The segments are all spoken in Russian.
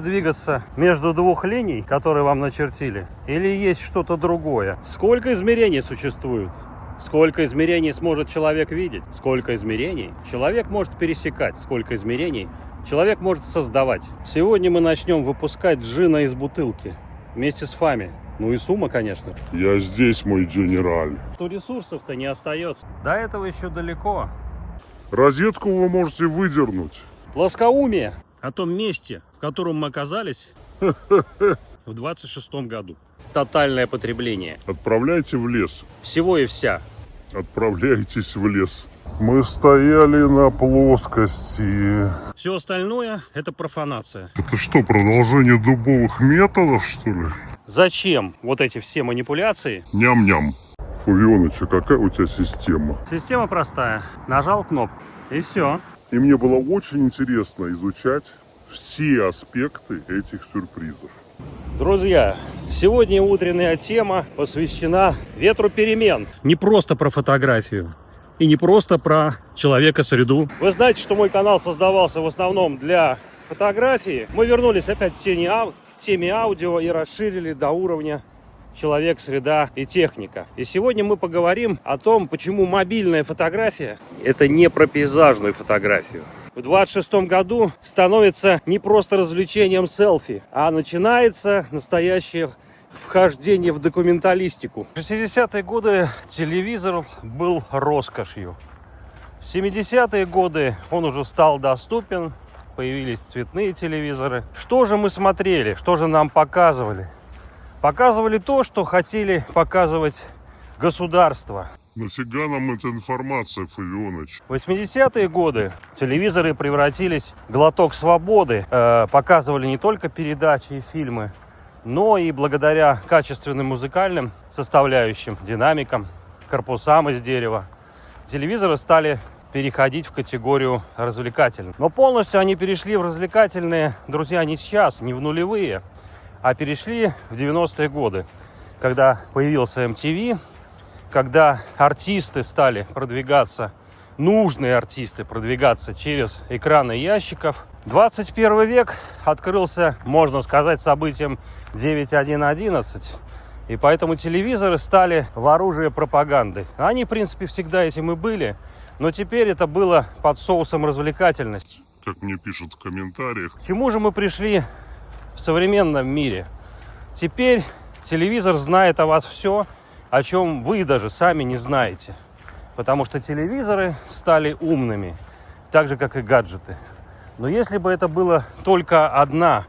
Двигаться между двух линий, которые вам начертили, или есть что-то другое? Сколько измерений существует? Сколько измерений сможет человек видеть? Сколько измерений человек может пересекать? Сколько измерений человек может создавать? Сегодня мы начнем выпускать джина из бутылки вместе с Фами. Ну и Сума, конечно. Я здесь, мой генераль. То ресурсов-то не остается. До этого еще далеко. Розетку вы можете выдернуть. Плоскоумие о том месте, в котором мы оказались в 26-м году. Тотальное потребление. Отправляйте в лес. Всего и вся. Отправляйтесь в лес. Мы стояли на плоскости. Все остальное – это профанация. Это что, продолжение дубовых методов, что ли? Зачем вот эти все манипуляции? Ням-ням. Фувионыч, а какая у тебя система? Система простая. Нажал кнопку и все. И мне было очень интересно изучать все аспекты этих сюрпризов. Друзья, сегодня утренняя тема посвящена ветру перемен. Не просто про фотографию и не просто про человека-среду. Вы знаете, что мой канал создавался в основном для фотографии. Мы вернулись опять к теме аудио и расширили до уровня человек, среда и техника. И сегодня мы поговорим о том, почему мобильная фотография – это не про пейзажную фотографию. В 26-м году становится не просто развлечением селфи, а начинается настоящее вхождение в документалистику. В 60-е годы телевизор был роскошью. В 70-е годы он уже стал доступен, появились цветные телевизоры. Что же мы смотрели, что же нам показывали? Показывали то, что хотели показывать государство. Нафига нам эта информация, Фувионыч? В 80-е годы телевизоры превратились в глоток свободы. Показывали не только передачи и фильмы, но и благодаря качественным музыкальным составляющим, динамикам, корпусам из дерева, телевизоры стали переходить в категорию развлекательных. Но полностью они перешли в развлекательные, друзья, не сейчас, не в нулевые, а перешли в 90-е годы, когда появился MTV, когда артисты стали продвигаться, нужные артисты продвигаться через экраны ящиков. 21 век открылся, можно сказать, событием 9.1.11, и поэтому телевизоры стали в оружие пропаганды. Они, в принципе, всегда этим и были, но теперь это было под соусом развлекательности. Как мне пишут в комментариях. К чему же мы пришли в современном мире? Теперь телевизор знает о вас все, о чем вы даже сами не знаете. Потому что телевизоры стали умными, так же, как и гаджеты. Но если бы это была только одна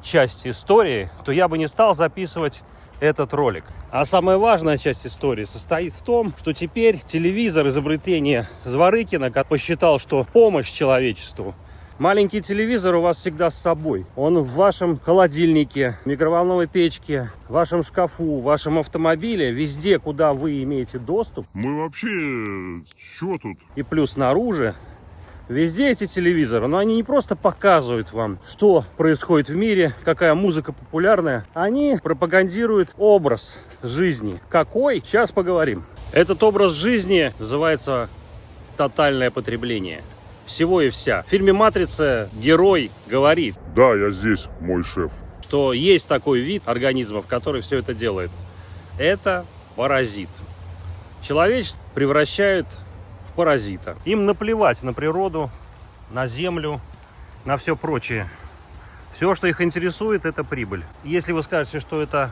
часть истории, то я бы не стал записывать этот ролик. А самая важная часть истории состоит в том, что теперь телевизор, изобретение Зворыкина, посчитал, что помощь человечеству. Маленький телевизор у вас всегда с собой. Он в вашем холодильнике, микроволновой печке, в вашем шкафу, в вашем автомобиле, везде, куда вы имеете доступ. Мы вообще, что тут? И плюс снаружи, везде эти телевизоры, но они не просто показывают вам, что происходит в мире, какая музыка популярная. Они пропагандируют образ жизни. Какой? Сейчас поговорим. Этот образ жизни называется тотальное потребление. Всего и вся. В фильме «Матрица» герой говорит: Да, я здесь, мой шеф. Что есть такой вид организмов, который все это делает. Это паразит. Человечество превращают в паразита. Им наплевать на природу, на землю, на все прочее. Все, что их интересует, это прибыль. Если вы скажете, что это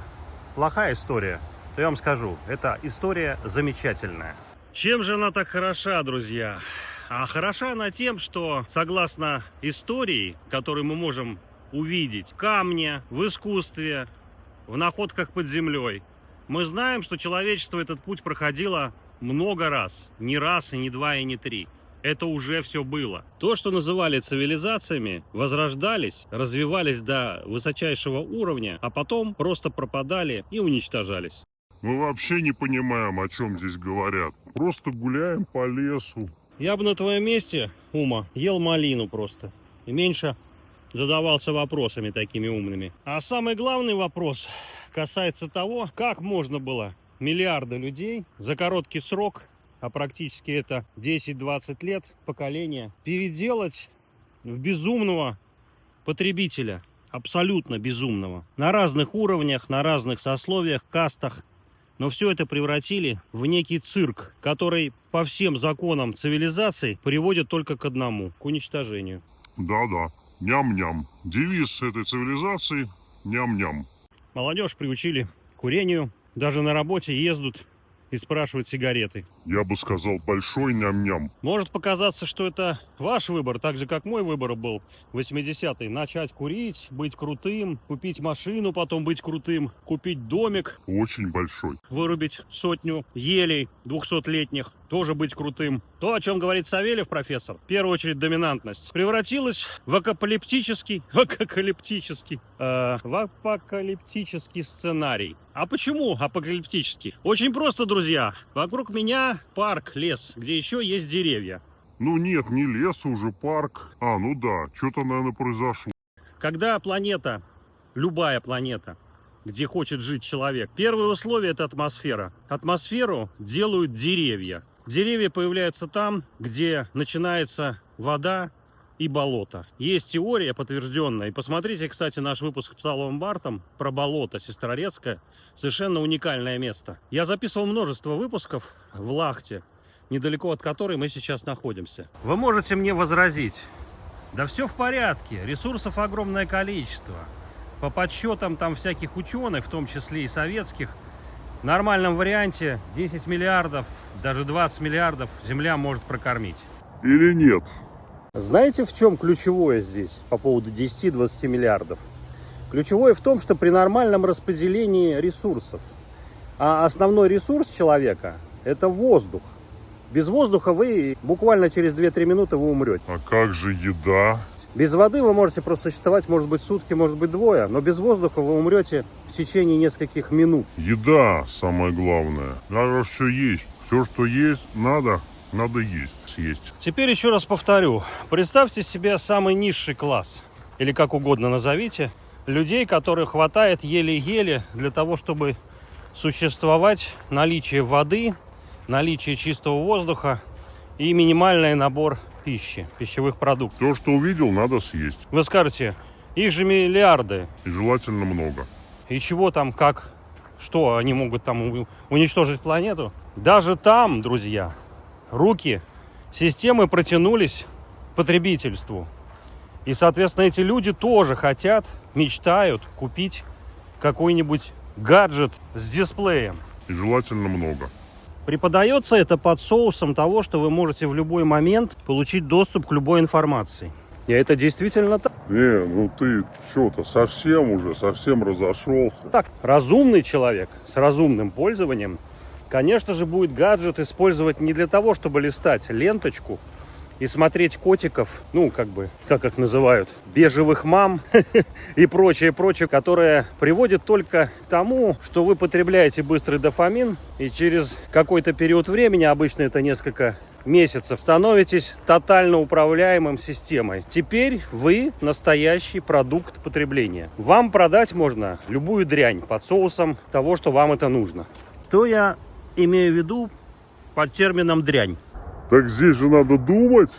плохая история, то я вам скажу, это история замечательная. Чем же она так хороша, друзья? А хороша она тем, что, согласно истории, которую мы можем увидеть в камне, в искусстве, в находках под землей, мы знаем, что человечество этот путь проходило много раз. Не раз, и не два, и не три. Это уже все было. То, что называли цивилизациями, возрождались, развивались до высочайшего уровня, а потом просто пропадали и уничтожались. Мы вообще не понимаем, о чем здесь говорят. Просто гуляем по лесу. Я бы на твоем месте, Ума, ел малину просто. И меньше задавался вопросами такими умными. А самый главный вопрос касается того, как можно было миллиарды людей за короткий срок, а практически это 10-20 лет поколения, переделать в безумного потребителя. абсолютно безумного. На разных уровнях, на разных сословиях, кастах. Но все это превратили в некий цирк, который по всем законам цивилизации приводит только к одному – к уничтожению. Да-да, ням-ням. Девиз этой цивилизации – ням-ням. Молодежь приучили к курению, даже на работе ездят и спрашивают сигареты. Я бы сказал, большой ням-ням. Может показаться, что это ваш выбор, так же, как мой выбор был в 80-е. Начать курить, быть крутым, купить машину, потом быть крутым, купить домик, Очень большой. вырубить 100 елей 200-летних, тоже быть крутым. То, о чем говорит Савельев, профессор, в первую очередь доминантность, превратилась в апокалиптический сценарий. А почему апокалиптический? Очень просто, друзья. Вокруг меня парк, лес, где еще есть деревья. Ну нет, не лес, уже парк. А, ну да, что-то, наверное, произошло. Когда планета, любая планета, где хочет жить человек, первое условие – это атмосфера. Атмосферу делают деревья. Деревья появляются там, где начинается вода и болото. Есть теория подтвержденная. И посмотрите, кстати, наш выпуск с Павлом Бартом про болото Сестрорецкое. Совершенно уникальное место. Я записывал множество выпусков в Лахте, недалеко от которой мы сейчас находимся. Вы можете мне возразить: да все в порядке, ресурсов огромное количество. По подсчетам там всяких ученых, в том числе и советских, в нормальном варианте 10 миллиардов, даже 20 миллиардов Земля может прокормить. Или нет? Знаете, в чем ключевое здесь по поводу 10-20 миллиардов? Ключевое в том, что при нормальном распределении ресурсов, а основной ресурс человека – это воздух. Без воздуха вы буквально через 2-3 минуты вы умрете. А как же еда? Без воды вы можете просуществовать, может быть, сутки, может быть, двое, но без воздуха вы умрете в течение нескольких минут. Еда самое главное. Надо все есть. Все, что есть, надо есть, съесть. Теперь еще раз повторю. Представьте себе самый низший класс, или как угодно назовите, людей, которых хватает еле-еле для того, чтобы существовать, наличие воды, наличие чистого воздуха и минимальный набор пищи, пищевых продуктов. Все, что увидел, надо съесть. Вы скажете, их же миллиарды. И желательно много. И чего там, как, что они могут там уничтожить планету? Даже там, друзья, руки системы протянулись к потребительству. И, соответственно, эти люди тоже хотят, мечтают купить какой-нибудь гаджет с дисплеем. И желательно много. Преподается это под соусом того, что вы можете в любой момент получить доступ к любой информации. И это действительно так. Ну ты что-то совсем разошелся. Так, разумный человек с разумным пользованием, конечно же, будет гаджет использовать не для того, чтобы листать ленточку и смотреть котиков, как их называют, бежевых мам и прочее, которое приводит только к тому, что вы потребляете быстрый дофамин, и через какой-то период времени, обычно это несколько месяцев, становитесь тотально управляемым системой. Теперь вы настоящий продукт потребления. Вам продать можно любую дрянь под соусом того, что вам это нужно. Что я имею в виду под термином дрянь? Так здесь же надо думать,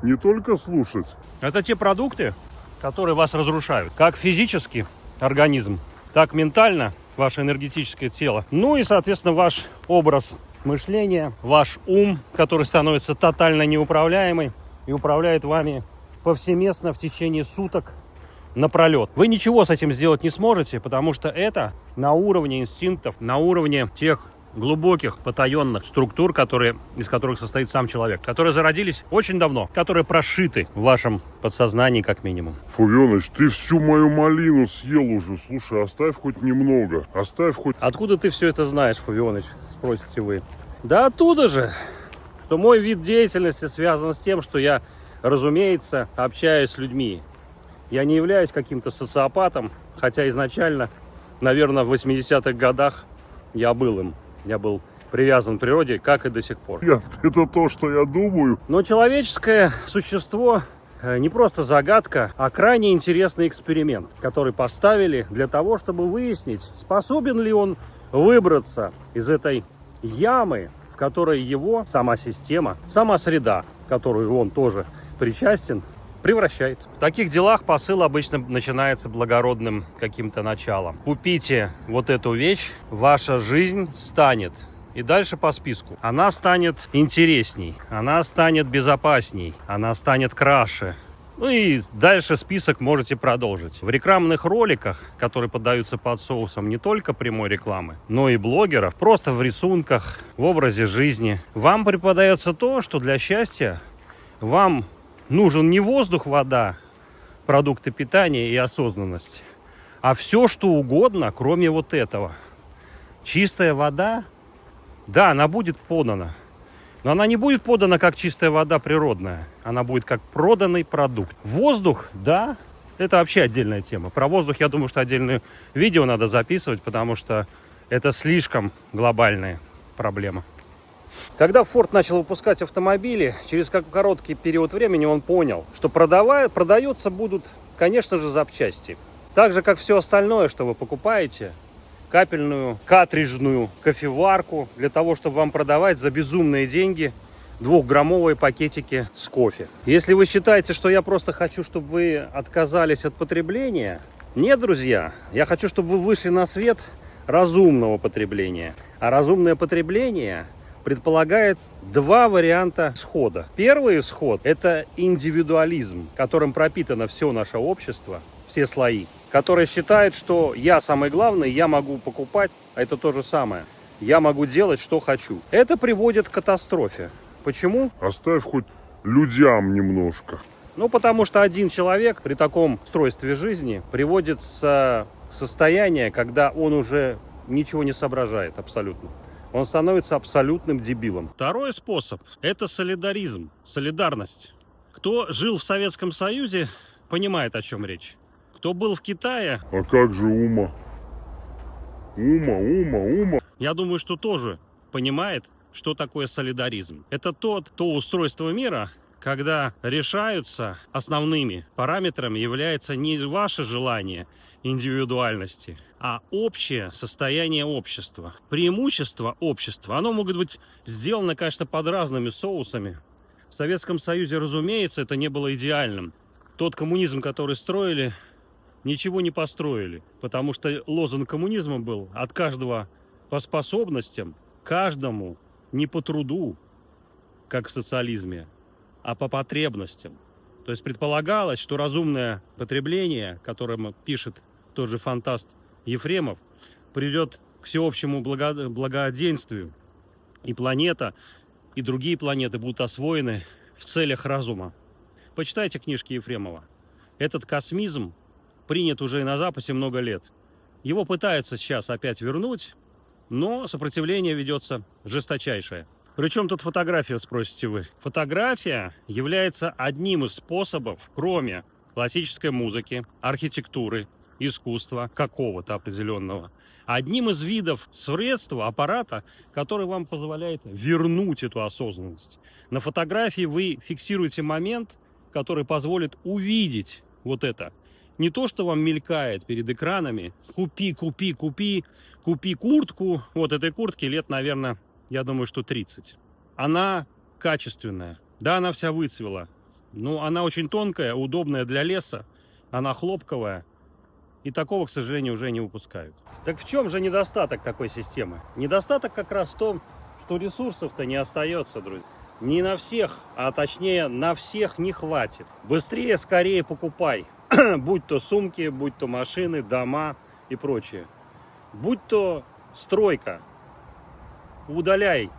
не только слушать. Это те продукты, которые вас разрушают. Как физически организм, так ментально ваше энергетическое тело. Ну и, соответственно, ваш образ мышления, ваш ум, который становится тотально неуправляемый и управляет вами повсеместно в течение суток напролет. Вы ничего с этим сделать не сможете, потому что это на уровне инстинктов, на уровне тех глубоких, потаенных структур, из которых состоит сам человек, которые зародились очень давно, которые прошиты в вашем подсознании как минимум. Фувёныч, ты всю мою малину съел уже. Слушай, оставь хоть немного. Оставь хоть... Откуда ты все это знаешь, Фувёныч, спросите вы? Да оттуда же, что мой вид деятельности связан с тем, что я, разумеется, общаюсь с людьми. Я не являюсь каким-то социопатом, хотя изначально, наверное, в 80-х годах я был им. Я был привязан к природе, как и до сих пор. Это то, что я думаю. Но человеческое существо не просто загадка, а крайне интересный эксперимент, который поставили для того, чтобы выяснить, способен ли он выбраться из этой ямы, в которой его сама система, сама среда, к которой он тоже причастен, превращает. В таких делах посыл обычно начинается благородным каким-то началом. Купите вот эту вещь, ваша жизнь станет. И дальше по списку. Она станет интересней, она станет безопасней, она станет краше. Ну и дальше список можете продолжить. В рекламных роликах, которые поддаются под соусом не только прямой рекламы, но и блогеров, просто в рисунках, в образе жизни, вам преподается то, что для счастья вам нужен не воздух, вода, продукты питания и осознанность, а все, что угодно, кроме вот этого. Чистая вода, да, она будет подана. Но она не будет подана как чистая вода природная. Она будет как проданный продукт. Воздух, да, это вообще отдельная тема. Про воздух, я думаю, что отдельное видео надо записывать, потому что это слишком глобальная проблема. Когда Ford начал выпускать автомобили, через короткий период времени он понял, что продаются будут, конечно же, запчасти. Так же, как все остальное, что вы покупаете. Капельную, картриджную кофеварку для того, чтобы вам продавать за безумные деньги 2-граммовые пакетики с кофе. Если вы считаете, что я просто хочу, чтобы вы отказались от потребления, нет, друзья, я хочу, чтобы вы вышли на свет разумного потребления. А разумное потребление предполагает два варианта исхода. Первый исход – это индивидуализм, которым пропитано все наше общество, все слои, который считает, что я самый главный, я могу покупать, а это то же самое. Я могу делать, что хочу. Это приводит к катастрофе. Почему? Оставь хоть людям немножко. Ну, потому что один человек при таком устройстве жизни приводит в состояние, когда он уже ничего не соображает абсолютно. Он становится абсолютным дебилом. Второй способ – это солидаризм, солидарность. Кто жил в Советском Союзе, понимает, о чем речь. Кто был в Китае... А как же Ума? Ума. Я думаю, что тоже понимает, что такое солидаризм. Это то устройство мира, когда решаются основными параметрами является не ваше желание индивидуальности, а общее состояние общества. Преимущество общества, оно может быть сделано, конечно, под разными соусами. В Советском Союзе, разумеется, это не было идеальным. Тот коммунизм, который строили, ничего не построили, потому что лозунг коммунизма был от каждого по способностям, каждому не по труду, как в социализме, а по потребностям. То есть предполагалось, что разумное потребление, которое пишет тот же фантаст Ефремов, придет к всеобщему благоденствию, и планета, и другие планеты будут освоены в целях разума. Почитайте книжки Ефремова. Этот космизм принят уже и на Западе много лет. Его пытаются сейчас опять вернуть, но сопротивление ведется жесточайшее. Причем тут фотография, спросите вы? Фотография является одним из способов, кроме классической музыки, архитектуры, искусства какого-то определенного, одним из видов средства, аппарата, который вам позволяет вернуть эту осознанность. На фотографии вы фиксируете момент, который позволит увидеть вот это. Не то, что вам мелькает перед экранами. Купи куртку. Вот этой куртке лет, наверное, я думаю, что 30. Она качественная. Да, она вся выцвела. Но она очень тонкая, удобная для леса. Она хлопковая. И такого, к сожалению, уже не выпускают. Так в чем же недостаток такой системы? Недостаток как раз в том, что ресурсов-то не остается, друзья. Не на всех, а точнее на всех не хватит. Быстрее, скорее покупай. Будь то сумки, будь то машины, дома и прочее. Будь то стройка. Удаляй.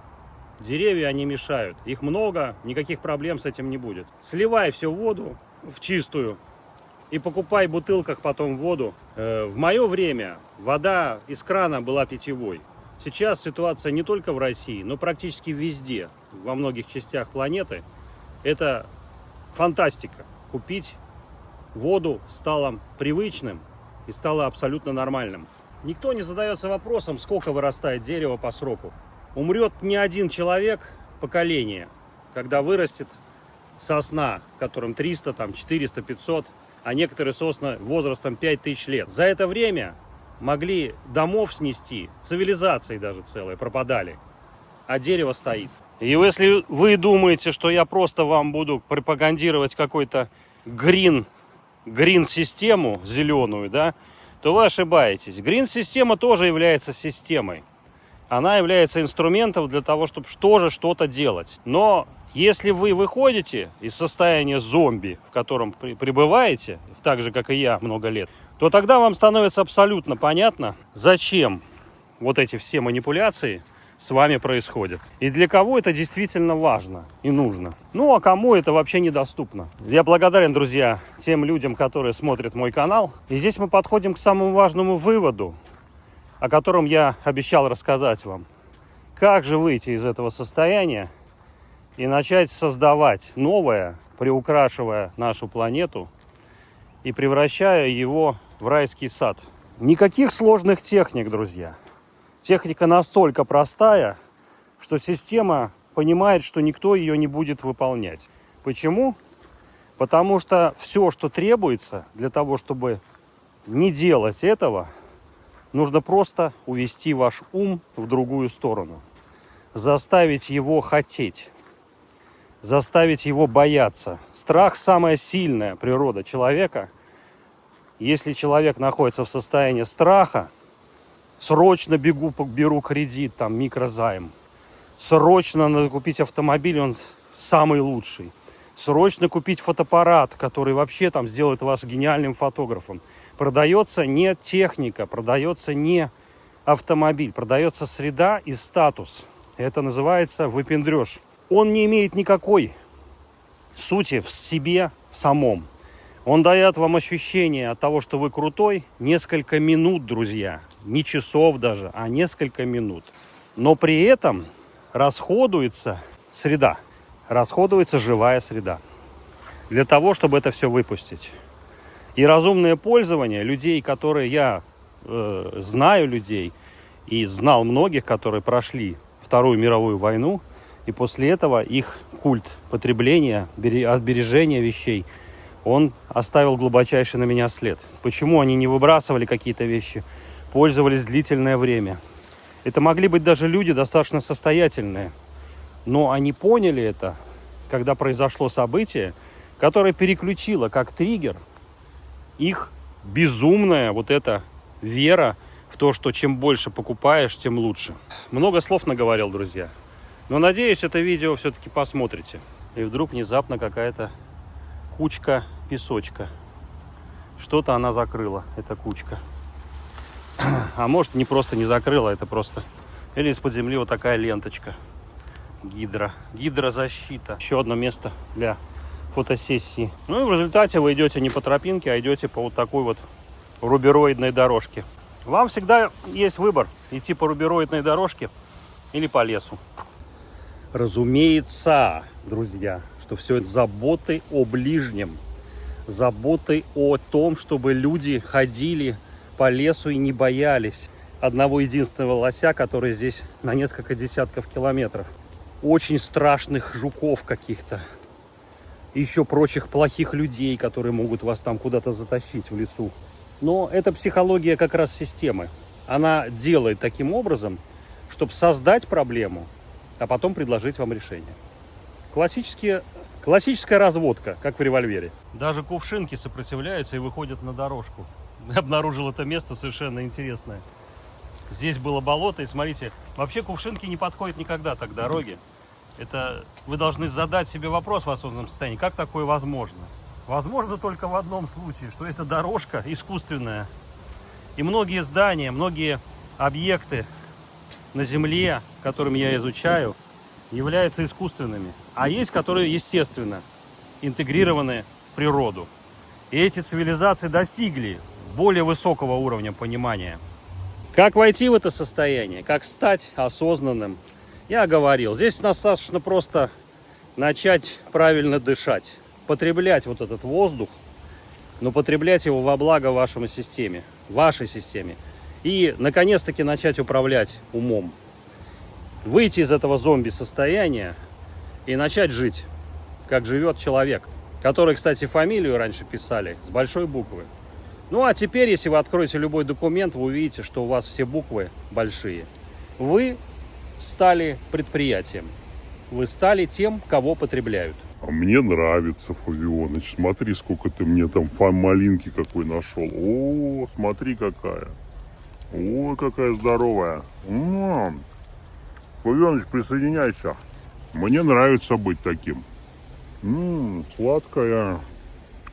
Деревья, они мешают. Их много, никаких проблем с этим не будет. Сливай всю воду в чистую и покупай в бутылках потом воду. В мое время вода из крана была питьевой. Сейчас ситуация не только в России, но практически везде, во многих частях планеты. Это фантастика. Купить воду стало привычным и стало абсолютно нормальным. Никто не задается вопросом, сколько вырастает дерево по сроку. Умрет не один человек поколение, когда вырастет сосна, которым 300, 400, 500, а некоторые сосны возрастом 5000 лет. За это время могли домов снести, цивилизации даже целые пропадали, а дерево стоит. И если вы думаете, что я просто вам буду пропагандировать какой-то грин-систему зеленую, да, то вы ошибаетесь. Грин-система тоже является системой. Она является инструментом для того, чтобы тоже что-то делать. Но если вы выходите из состояния зомби, в котором пребываете, так же, как и я много лет, то тогда вам становится абсолютно понятно, зачем вот эти все манипуляции с вами происходят. И для кого это действительно важно и нужно. Ну, а кому это вообще недоступно. Я благодарен, друзья, тем людям, которые смотрят мой канал. И здесь мы подходим к самому важному выводу, о котором я обещал рассказать вам. Как же выйти из этого состояния и начать создавать новое, приукрашивая нашу планету и превращая его в райский сад. Никаких сложных техник, друзья. Техника настолько простая, что система понимает, что никто ее не будет выполнять. Почему? Потому что все, что требуется для того, чтобы не делать этого, нужно просто увести ваш ум в другую сторону. Заставить его хотеть. Заставить его бояться. Страх – самая сильная природа человека. Если человек находится в состоянии страха, срочно беру кредит, там, микрозайм. Срочно надо купить автомобиль, он самый лучший. Срочно купить фотоаппарат, который вообще там сделает вас гениальным фотографом. Продается не техника, продается не автомобиль, продается среда и статус. Это называется выпендрёж. Он не имеет никакой сути в себе, в самом. Он дает вам ощущение от того, что вы крутой, несколько минут, друзья. Не часов даже, а несколько минут. Но при этом расходуется среда, расходуется живая среда. Для того, чтобы это все выпустить. И разумное пользование людей, которые я знаю людей, и знал многих, которые прошли Вторую мировую войну, и после этого их культ потребления, сбережения вещей, он оставил глубочайший на меня след. Почему они не выбрасывали какие-то вещи, пользовались длительное время? Это могли быть даже люди достаточно состоятельные. Но они поняли это, когда произошло событие, которое переключило как триггер их безумная вот эта вера в то, что чем больше покупаешь, тем лучше. Много слов наговорил, друзья. Но надеюсь, это видео все-таки посмотрите. И вдруг внезапно какая-то кучка песочка. Что-то она закрыла, эта кучка. А может, не просто не закрыла, это просто... Или из-под земли вот такая ленточка. Гидрозащита. Еще одно место для фотосессии. Ну и в результате вы идете не по тропинке, а идете по вот такой вот рубероидной дорожке. Вам всегда есть выбор: идти по рубероидной дорожке или по лесу. Разумеется, друзья, что все это заботы о ближнем. Заботы о том, чтобы люди ходили по лесу и не боялись одного единственного лося, который здесь на несколько десятков километров. Очень страшных жуков каких-то. Еще прочих плохих людей, которые могут вас там куда-то затащить в лесу. Но это психология как раз системы. Она делает таким образом, чтобы создать проблему, а потом предложить вам решение. Классическая разводка, как в револьвере. Даже кувшинки сопротивляются и выходят на дорожку. Я обнаружил это место совершенно интересное. Здесь было болото, и смотрите, вообще кувшинки не подходят никогда так к дороге. Это вы должны задать себе вопрос в осознанном состоянии, как такое возможно. Возможно только в одном случае, что это дорожка искусственная. И многие здания, многие объекты на Земле, которыми я изучаю, являются искусственными. А есть, которые естественно интегрированы в природу. И эти цивилизации достигли более высокого уровня понимания. Как войти в это состояние, как стать осознанным, я говорил. Здесь достаточно просто начать правильно дышать. Потреблять вот этот воздух, но потреблять его во благо вашей системе. И, наконец-таки, начать управлять умом. Выйти из этого зомби-состояния и начать жить, как живет человек. Который, кстати, фамилию раньше писали с большой буквы. Ну, а теперь, если вы откроете любой документ, вы увидите, что у вас все буквы большие. Вы стали предприятием. Вы стали тем, кого потребляют. А мне нравится, Фавионыч. Смотри, сколько ты мне там малинки какой нашел. О, смотри какая. Ой, какая здоровая. Фавионыч, присоединяйся. Мне нравится быть таким. Сладкая.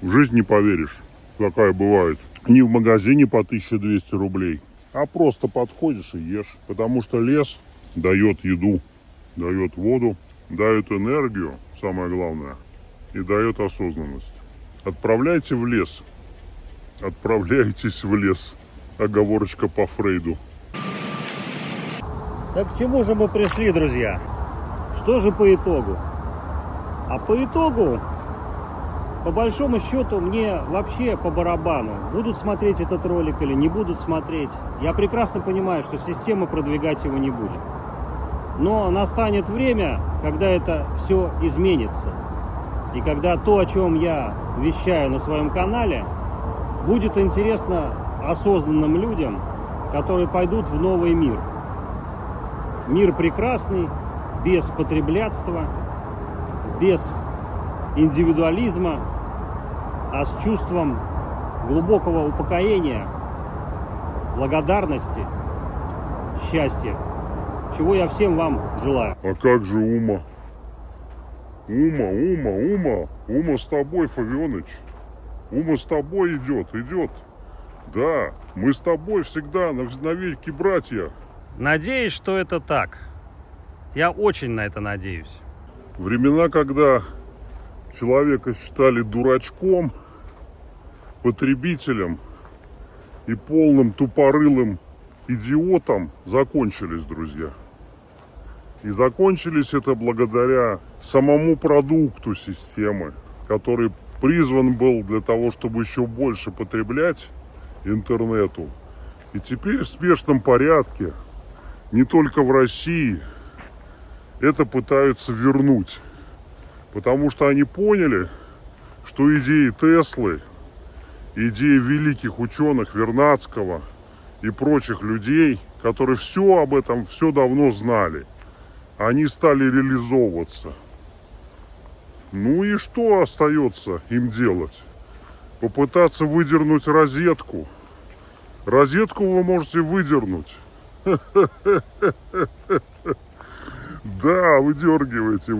В жизнь не поверишь, какая бывает. Не в магазине по 1200 рублей, а просто подходишь и ешь. Потому что лес дает еду, дает воду, дает энергию, самое главное, и дает осознанность. Отправляйте в лес. Отправляйтесь в лес. Оговорочка по Фрейду. Так к чему же мы пришли, друзья? Что же по итогу? А по итогу, по большому счету, мне вообще по барабану. Будут смотреть этот ролик или не будут смотреть. Я прекрасно понимаю, что система продвигать его не будет. Но настанет время, когда это все изменится. И когда то, о чем я вещаю на своем канале, будет интересно осознанным людям, которые пойдут в новый мир. Мир прекрасный, без потреблятства, без индивидуализма, а с чувством глубокого упокоения, благодарности, счастья, чего я всем вам желаю. А как же Ума? Ума с тобой, Фавионыч. Ума с тобой идет. Да, мы с тобой всегда навеки братья. Надеюсь, что это так. Я очень на это надеюсь. Времена, когда человека считали дурачком, потребителем и полным тупорылым идиотом, закончились, друзья. И закончились это благодаря самому продукту системы, который призван был для того, чтобы еще больше потреблять интернету. И теперь в спешном порядке, не только в России, это пытаются вернуть. Потому что они поняли, что идеи Теслы, идеи великих ученых Вернадского и прочих людей, которые все об этом все давно знали, они стали реализовываться. Ну и что остается им делать? Попытаться выдернуть розетку. Розетку вы можете выдернуть. Да, выдергивайте.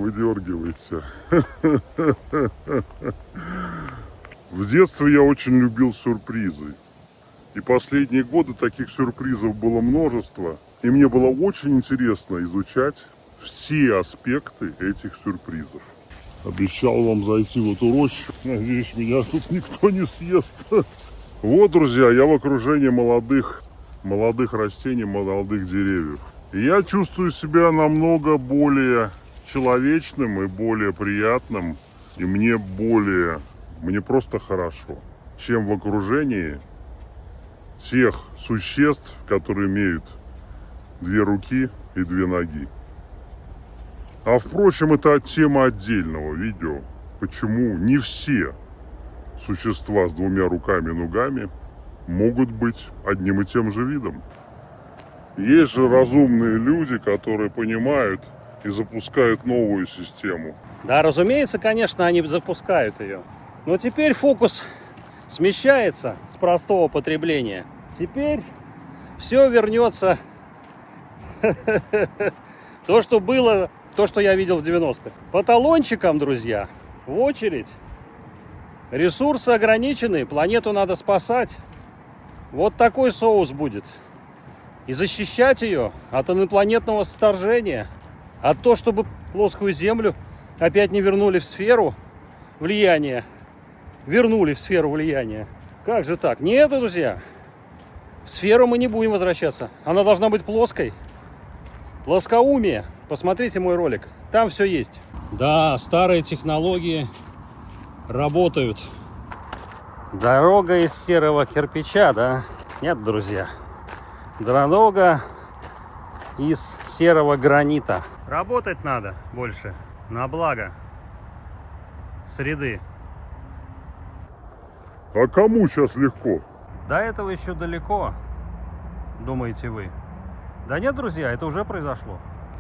В детстве я очень любил сюрпризы. И последние годы таких сюрпризов было множество. И мне было очень интересно изучать все аспекты этих сюрпризов. Обещал вам зайти в эту рощу. Надеюсь, меня тут никто не съест. Вот, друзья, я в окружении молодых растений, молодых деревьев. И я чувствую себя намного более человечным и более приятным. И мне просто хорошо, чем в окружении тех существ, которые имеют 2 руки и 2 ноги. А впрочем, это тема отдельного видео. Почему не все существа с 2 руками и ногами могут быть одним и тем же видом. Есть же разумные люди, которые понимают и запускают новую систему. Да, разумеется, конечно, они запускают ее. Но теперь фокус смещается с простого потребления. Теперь все вернется то, что было, то, что я видел в 90-х. По талончикам, друзья, в очередь. Ресурсы ограничены, планету надо спасать. Вот такой соус будет. И защищать ее от инопланетного вторжения, от того, чтобы плоскую Землю опять не вернули в сферу влияния. Вернули в сферу влияния. Как же так? Нет, друзья. В сферу мы не будем возвращаться. Она должна быть плоской. Плоскоумие. Посмотрите мой ролик. Там все есть. Да, старые технологии работают. Дорога из серого кирпича, да? Нет, друзья. Дорога из серого гранита. Работать надо больше. На благо среды. А кому сейчас легко? До этого еще далеко, думаете вы? Да нет, друзья, это уже произошло.